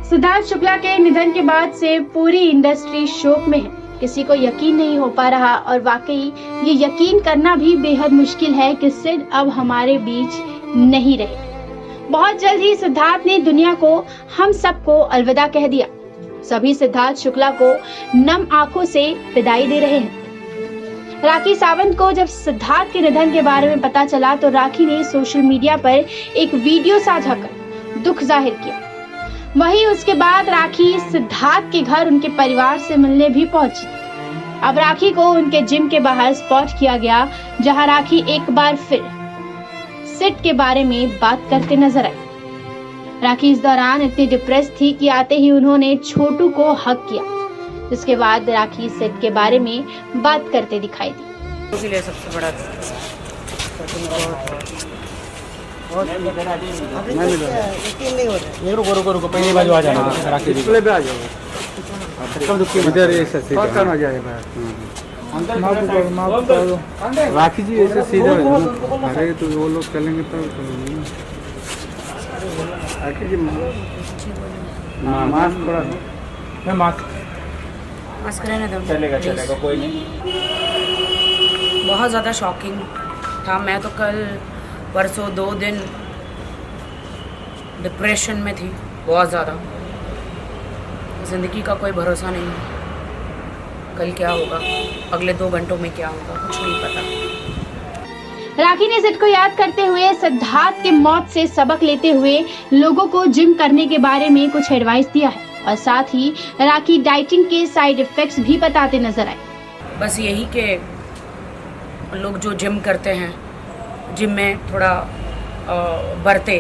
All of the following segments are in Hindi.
सिद्धार्थ शुक्ला के निधन के बाद से पूरी इंडस्ट्री शोक में है। किसी को यकीन नहीं हो पा रहा और वाकई ये यकीन करना भी बेहद मुश्किल है कि सिड अब हमारे बीच नहीं रहे। बहुत जल्द ही सिद्धार्थ ने दुनिया को, हम सबको अलविदा कह दिया। सभी सिद्धार्थ शुक्ला को नम आंखों से विदाई दे रहे हैं। राखी सावंत को जब सिद्धार्थ के निधन के बारे में पता चला तो राखी ने सोशल मीडिया पर एक वीडियो साझा कर दुख जाहिर किया। वहीं उसके बाद राखी सिद्धार्थ के घर उनके परिवार से मिलने भी पहुंची। अब राखी को उनके जिम के बाहर स्पॉट किया गया, जहां राखी एक बार फिर सिड के बारे में बात करते नजर आई। राखी इस दौरान इतनी डिप्रेस थी कि आते ही उन्होंने छोटू को हग किया, जिसके बाद राखी सिड के बारे में बात करते दिखाई दी। इसलिए सबसे बड़ा रुको पहली बाजू आ जाना राखी डिस्प्ले पे आ जाओ। कब दुखी इधर ऐसा सीधा कौन आ जाएगा। राखी जी ऐसे सीधा अरे तो वो लोग चलेंगे तब राखी जी मास्क पड़ा मैं मास्क रहने दो। चलेगा कोई नहीं। बहुत ज़्यादा शॉकिंग था। मैं तो कल परसों 2 दिन डिप्रेशन में थी, बहुत ज़्यादा। ज़िंदगी का कोई भरोसा नहीं है, कल क्या होगा, अगले 2 घंटों में क्या होगा, कुछ नहीं पता। राखी ने सिड को याद करते हुए सिद्धार्थ के मौत से सबक लेते हुए लोगों को जिम करने के बारे में कुछ एडवाइस दिया है और साथ ही राखी डाइटिंग के साइड इफेक्ट्स भी बताते नजर आए। बस यही कि लोग जो जिम करते हैं, जिम में थोड़ा बढ़ते,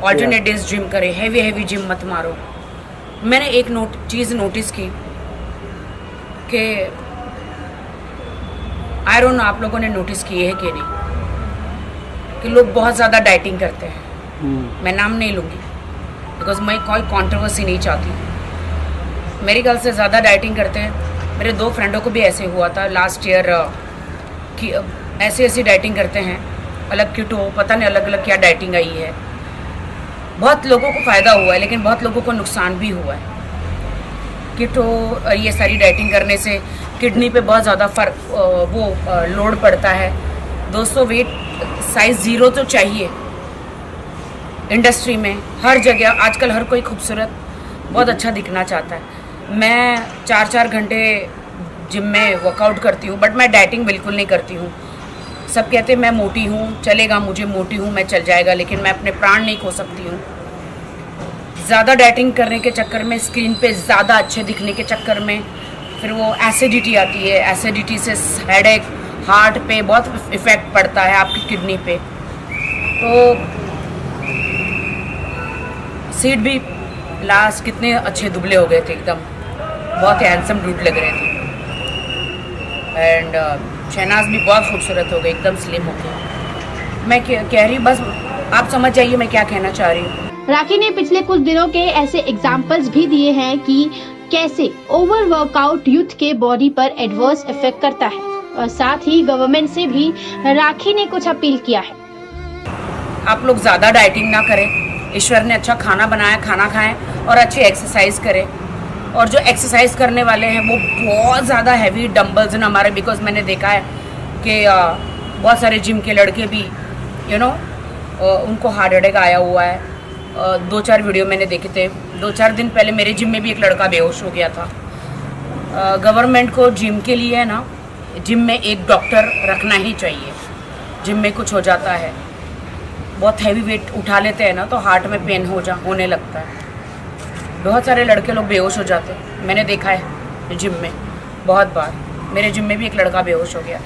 ऑल्टरनेट डेज जिम करें, हैवी जिम मत मारो। मैंने एक चीज़ नोटिस की कि आई डोंट नो आप लोगों ने नोटिस की है कि नहीं, कि लोग बहुत ज़्यादा डाइटिंग करते हैं। मैं नाम नहीं लूँगी बिकॉज मैं कोई कंट्रोवर्सी नहीं चाहती। मेरे ख्याल से ज़्यादा डाइटिंग करते हैं। मेरे 2 फ्रेंडों को भी ऐसे हुआ था लास्ट ईयर कि ऐसी डाइटिंग करते हैं, अलग किटो, पता नहीं अलग अलग क्या डाइटिंग आई है। बहुत लोगों को फ़ायदा हुआ है लेकिन बहुत लोगों को नुकसान भी हुआ है। किटो ये सारी डाइटिंग करने से किडनी पे बहुत ज़्यादा लोड पड़ता है। दोस्तों, वेट साइज 0 तो चाहिए इंडस्ट्री में, हर जगह। आजकल हर कोई खूबसूरत, बहुत अच्छा दिखना चाहता है। मैं 4-4 घंटे जिम में वर्कआउट करती हूँ, बट मैं डाइटिंग बिल्कुल नहीं करती हूँ। सब कहते हैं मैं मोटी हूँ, चलेगा, मुझे मोटी हूँ, मैं चल जाएगा, लेकिन मैं अपने प्राण नहीं खो सकती हूँ। ज़्यादा डाइटिंग करने के चक्कर में, स्क्रीन पे ज़्यादा अच्छे दिखने के चक्कर में फिर वो एसिडिटी आती है। एसिडिटी से हेडेक, हार्ट पे बहुत इफ़ेक्ट पड़ता है, आपकी किडनी पे। तो सीड भी लास्ट कितने अच्छे दुबले हो गए थे, एकदम बहुत हैंडसम डूड लग रहे थे। एंड शहनाज भी बहुत खूबसूरत हो गई, एकदम स्लिम हो गई। मैं कह रही हूँ, बस आप समझ जाइए मैं क्या कहना चाह रही हूँ। राखी ने पिछले कुछ दिनों के ऐसे एग्जाम्पल्स भी दिए हैं कि कैसे ओवर वर्कआउट यूथ के बॉडी पर एडवर्स इफेक्ट करता है और साथ ही गवर्नमेंट से भी राखी ने कुछ अपील किया है। आप लोग ज़्यादा डाइटिंग ना करें। ईश्वर ने अच्छा खाना बनाया, खाना खाएं और अच्छी एक्सरसाइज करें। और जो एक्सरसाइज करने वाले हैं वो बहुत ज़्यादा हैवी डंबल्स ना हमारे, बिकॉज मैंने देखा है कि बहुत सारे जिम के लड़के भी उनको हार्ट अटैक आया हुआ है। 2-4 वीडियो मैंने देखे थे। 2-4 दिन पहले मेरे जिम में भी एक लड़का बेहोश हो गया था। गवर्नमेंट को जिम के लिए ना, जिम में एक डॉक्टर रखना ही चाहिए। जिम में कुछ हो जाता है, बहुत हैवी वेट उठा लेते हैं ना, तो हार्ट में पेन होने लगता है। बहुत सारे लड़के लोग बेहोश हो जाते हैं, मैंने देखा है जिम में बहुत बार। मेरे जिम में भी एक लड़का बेहोश हो गया।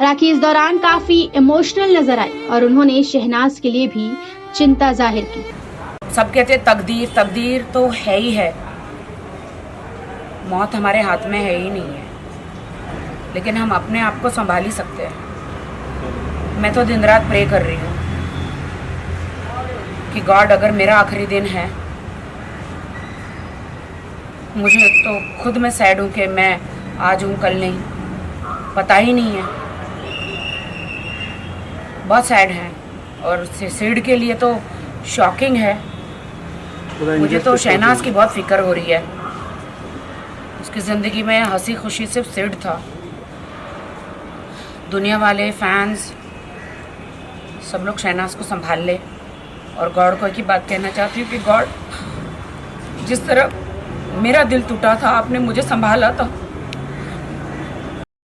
राखी इस दौरान काफी इमोशनल नजर आई और उन्होंने शहनाज के लिए भी चिंता जाहिर की। सब कहते हैं तकदीर तो है ही है, मौत हमारे हाथ में है ही नहीं है, लेकिन हम अपने आप को संभाल ही सकते हैं। मैं तो दिन रात प्रे कर रही हूँ कि गॉड, अगर मेरा आखिरी दिन है, मुझे तो खुद में सैड हूँ कि मैं आज हूँ कल नहीं, पता ही नहीं है। बहुत सैड है और सीड के लिए तो शॉकिंग है। मुझे तो शहनाज की बहुत फिक्र हो रही है। उसकी ज़िंदगी में हंसी खुशी सिर्फ सिड था। दुनिया वाले फैंस सब लोग शहनाज को संभाल ले। और गॉड को एक ही बात कहना चाहती हूँ कि गॉड, जिस तरह मेरा दिल टूटा था, आपने मुझे संभाला था।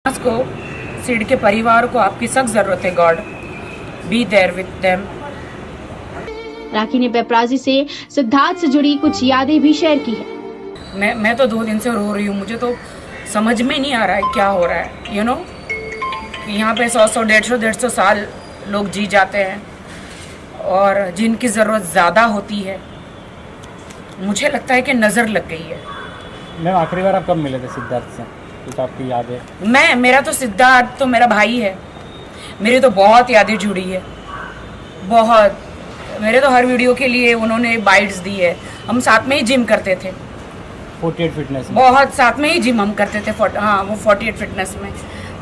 शहनाज को, सिड के परिवार को आपकी सख्त ज़रूरत है। God, be there with them. Rakhi ने पेपराजी से सिद्धार्थ से जुड़ी कुछ यादें भी शेयर की है। मैं तो 2 दिन से रो रही हूँ। मुझे तो समझ में नहीं आ रहा है क्या हो रहा है। यू नो, यहाँ पे 100 150 साल लोग जी जाते हैं और जिनकी ज़रूरत ज़्यादा होती है, मुझे लगता है कि नज़र लग गई है। मैम आखिरी बार आप कब मिले थे सिद्धार्थ से, कुछ आपकी याद है? मेरा तो सिद्धार्थ तो मेरा भाई है। मेरी तो बहुत यादें जुड़ी है, बहुत। मेरे तो हर वीडियो के लिए उन्होंने बाइट्स दी है। हम साथ में ही जिम करते थे, 48 फिटनेस में। बहुत साथ में ही जिम हम करते थे। हाँ, वो 48 फिटनेस में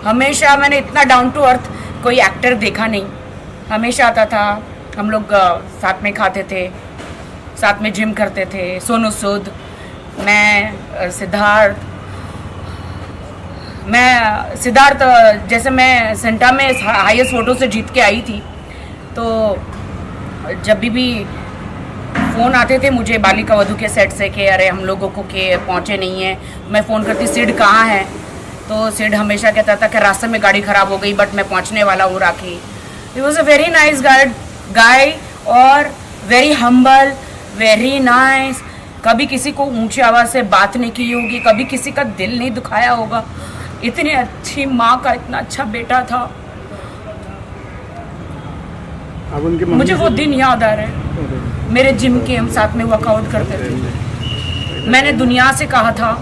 हमेशा मैंने इतना डाउन टू अर्थ कोई एक्टर देखा नहीं। हमेशा आता था, हम लोग साथ में खाते थे, साथ में जिम करते थे। सोनू सूद, मैं, सिद्धार्थ, जैसे मैं सेंटा में हाईएस्ट फोटो से जीत के आई थी, तो जब भी फ़ोन आते थे मुझे बालिका वधू के सेट से कि अरे हम लोगों को के पहुँचे नहीं है, मैं फ़ोन करती सिड कहाँ है, तो सिड हमेशा कहता था कि रास्ते में गाड़ी ख़राब हो गई, बट मैं पहुँचने वाला हूँ। Rakhi, he was a very nice guy और वेरी हम्बल, वेरी नाइस। कभी किसी को ऊंची आवाज़ से बात नहीं की होगी, कभी किसी का दिल नहीं दुखाया होगा। इतनी अच्छी माँ का इतना अच्छा बेटा था। अब उनके मुझे वो दिन याद आ रहे हैं, मेरे जिम के हम साथ में वर्कआउट करते थे। मैंने दुनिया से कहा था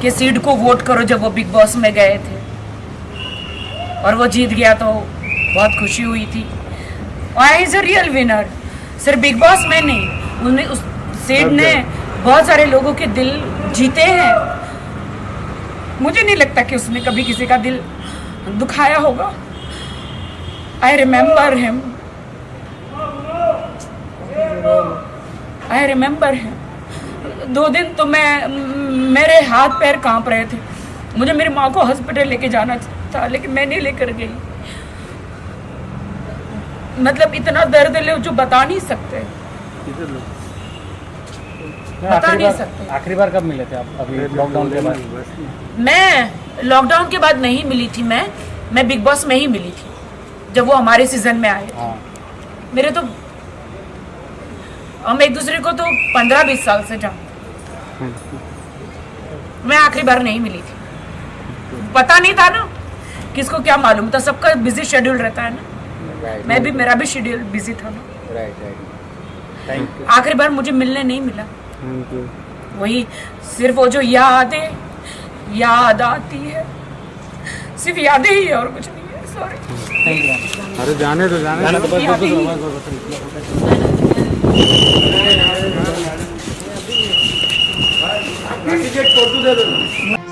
कि सीड को वोट करो जब वो बिग बॉस में गए थे, और वो जीत गया तो बहुत खुशी हुई थी। और इज अ रियल विनर। सिर्फ बिग बॉस में नहीं, उन्हें उस सीड ने बहुत सारे लोगों के दिल जीते हैं। मुझे नहीं लगता कि उसने कभी किसी का दिल दुखाया होगा। I remember him, I remember him. 2 दिन तो मेरे हाथ पैर कांप रहे थे। मुझे मेरी माँ को हॉस्पिटल लेके जाना था, लेकिन मैं नहीं लेकर गई। मतलब इतना दर्द है जो बता नहीं सकते, बता नहीं सकते। आखिरी बार कब मिले थे आप? अभी लॉकडाउन के बाद? मैं लॉकडाउन के बाद नहीं मिली थी। मैं बिग बॉस में ही मिली थी, जब वो हमारे सीजन में आए। हाँ। मेरे तो हम एक दूसरे को तो 15-20 साल से जानते। मैं आखिरी बार नहीं मिली थी, पता नहीं था ना, किसको क्या मालूम था। सबका बिजी शेड्यूल रहता है ना, मेरा भी शेड्यूल बिजी था ना। Thank you. आखिरी बार मुझे मिलने नहीं मिला। वही सिर्फ वो जो याद आती है, सिर्फ यादें ही है और कुछ नहीं है। सॉरी। Thank you. अरे जाने दो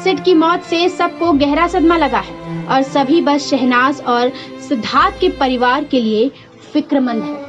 सिड की मौत से सबको गहरा सदमा लगा है और सभी बस शहनाज और सिद्धार्थ के परिवार के लिए फिक्रमंद है।